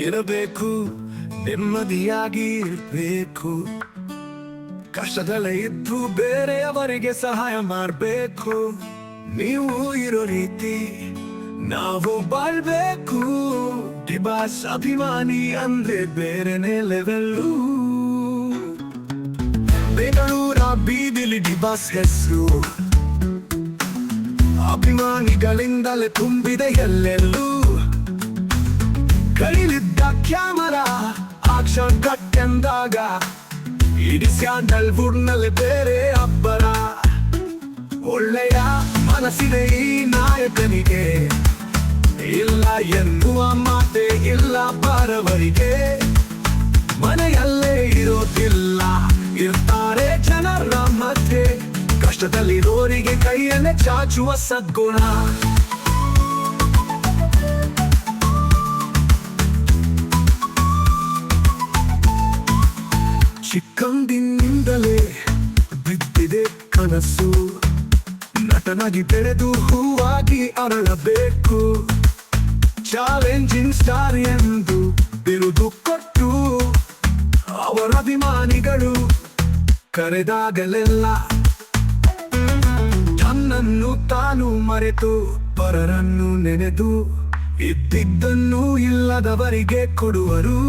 ಇರಬೇಕು, ನೆಮ್ಮದಿಯಾಗಿ ಇರಬೇಕು. ಕಷ್ಟದಲ್ಲೇ ಇದ್ದು ಬೇರೆಯವರಿಗೆ ಸಹಾಯ ಮಾಡಬೇಕು. ನೀವು ಇರೋ ರೀತಿ ನಾವು ಬಾಳ್ಬೇಕು. ಡಿ ಬಾಸ್ ಅಭಿಮಾನಿ ಅಂದ್ರೆ ಬೇರೆನೆ ಲೆವೆಲ್ಲು. ಬೆಂಗಳೂರ ಬೀದಿಲಿ ಡಿ ಬಾಸ್ ಹೆಸರು ಅಭಿಮಾನಿಗಳಿಂದಲೇ ತುಂಬಿದೆ ಎಲ್ಲೆಲ್ಲೂ. ಕೈಲಿದ್ದ ಕ್ಯಾಮರಾ ಆಕ್ಷನ್ ಕಟ್ ಎಂದಾಗ ಇಡೀ ಸ್ಯಾಂಡಲ್ವುಡ್ ನಲ್ಲಿ ಬೇರೆ ಅಬ್ಬರ. ಒಳ್ಳೆಯ ಮನಸ್ಸಿದೆ ಈ ನಾಯಕನಿಗೆ, ಇಲ್ಲ ಎನ್ನುವ ಮಾತೆ ಇಲ್ಲ ಬರವರಿಗೆ. ಮನೆಯಲ್ಲೇ ಇರೋದಿಲ್ಲ, ಇರ್ತಾರೆ ಜನರ ಮಧ್ಯೆ. ಕಷ್ಟದಲ್ಲಿರೋರಿಗೆ ಕೈಯನ್ನೇ ಚಾಚುವ ಸದ್ಗುಣ. ಚಿಕ್ಕಂದಿನಿಂದಲೇ ಬಿದ್ದಿದೆ ಕನಸು, ನಟನಾಗಿ ಬೆಳೆದು ಹೂವಾಗಿ ಅರಳಬೇಕು. ಚಾಲೆಂಜಿಂಗ್ ಸ್ಟಾರ್ ಎಂದು ಬಿರುದು ಕೊಟ್ಟು ಅವರ ಅಭಿಮಾನಿಗಳು ಕರೆದಾಗಲೆಲ್ಲ ತನ್ನನ್ನು ತಾನು ಮರೆತು ಪರರನ್ನು ನೆನೆದು ಇದ್ದಿದ್ದನ್ನು ಇಲ್ಲದವರಿಗೆ ಕೊಡುವರು.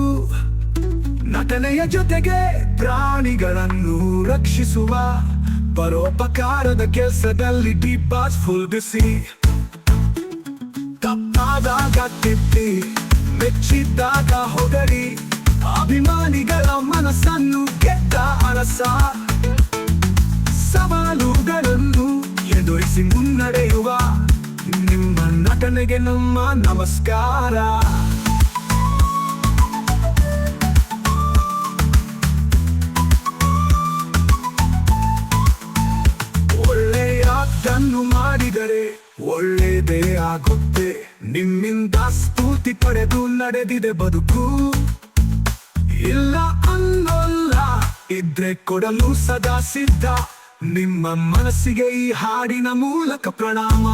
ನಟನೆಯ ಜೊತೆಗೆ ಪ್ರಾಣಿಗಳನ್ನು ರಕ್ಷಿಸುವ ಪರೋಪಕಾರದ ಕೆಲಸದಲ್ಲಿ ಡಿ ಬಾಸ್ ಫುಲ್ ಬಿಸಿ. ತಪ್ಪಾದಾಗ ತಿದ್ದಿ, ಮೆಚ್ಚಿದ್ದಾಗ ಹೊಗಳಿ, ಅಭಿಮಾನಿಗಳ ಮನಸ್ಸನ್ನು ಗೆದ್ದ ಅರಸ. ಸವಾಲುಗಳನ್ನು ಎದುರಿಸಿ ಮುನ್ನಡೆಯುವ ನಿಮ್ಮ ನಟನೆಗೆ ನಮ್ಮ ನಮಸ್ಕಾರ. ಒಳ್ಳೆಯದನ್ನು ಮಾಡಿದರೆ ಒಳ್ಳೆಯದೇ ಆಗುತ್ತೆ. ನಿಮ್ಮಿಂದ ಸ್ಫೂರ್ತಿ ಪಡೆದು ನಡೆದಿದೆ ಬದುಕು. ಇಲ್ಲ ಅನ್ನೋಲ್ಲ, ಇದ್ರೆ ಕೊಡಲು ಸದಾ ಸಿದ್ಧ. ನಿಮ್ಮ ಮನಸ್ಸಿಗೆ ಈ ಹಾಡಿನ ಮೂಲಕ ಪ್ರಣಾಮ.